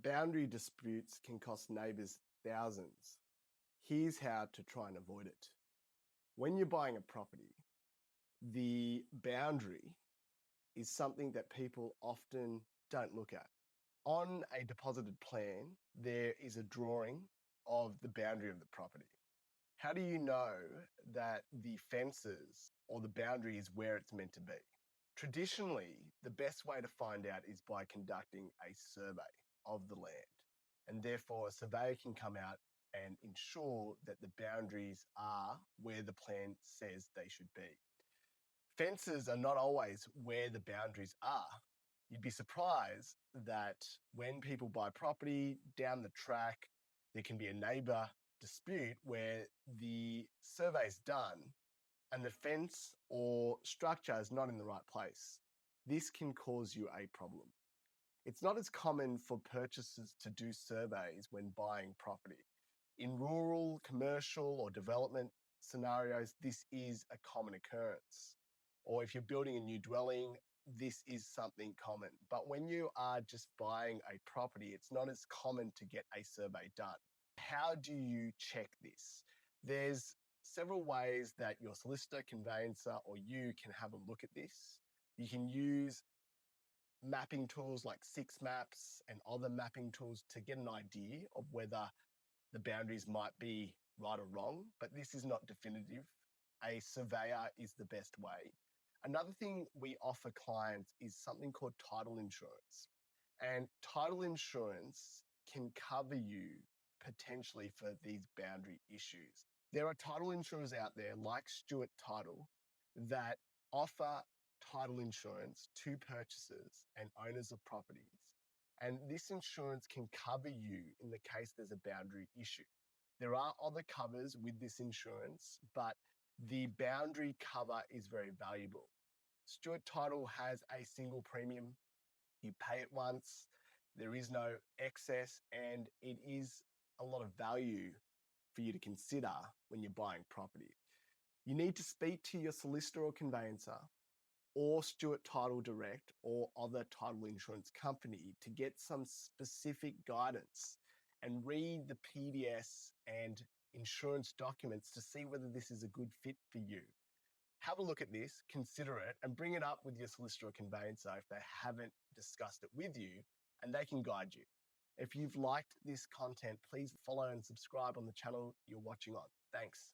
Boundary disputes can cost neighbours thousands. Here's how to try and avoid it. When you're buying a property, the boundary is something that people often don't look at. On a deposited plan, there is a drawing of the boundary of the property. How do you know that the fences or the boundary is where it's meant to be? Traditionally, the best way to find out is by conducting a survey of the land. And therefore, a surveyor can come out and ensure that the boundaries are where the plan says they should be. Fences are not always where the boundaries are. You'd be surprised that when people buy property down the track, there can be a neighbour dispute where the survey is done and the fence or structure is not in the right place. This can cause you a problem. It's not as common for purchasers to do surveys when buying property. In rural, commercial, or development scenarios, this is a common occurrence. Or if you're building a new dwelling, this is something common. But when you are just buying a property, it's not as common to get a survey done. How do you check this? There's several ways that your solicitor, conveyancer, or you can have a look at this. You can use mapping tools like Six Maps and other mapping tools to get an idea of whether the boundaries might be right or wrong, but this is not definitive. A surveyor is the best way. Another thing we offer clients is something called title insurance. And title insurance can cover you potentially for these boundary issues. There are title insurers out there like Stewart Title that offer title insurance to purchasers and owners of properties. And this insurance can cover you in the case there's a boundary issue. There are other covers with this insurance, but the boundary cover is very valuable. Stewart Title has a single premium. You pay it once, there is no excess, and it is a lot of value for you to consider when you're buying property. You need to speak to your solicitor or conveyancer or Stewart Title Direct or other title insurance company to get some specific guidance and read the PDS and insurance documents to see whether this is a good fit for you. Have a look at this, consider it, and bring it up with your solicitor or conveyancer if they haven't discussed it with you, and they can guide you. If you've liked this content, please follow and subscribe on the channel you're watching on. Thanks.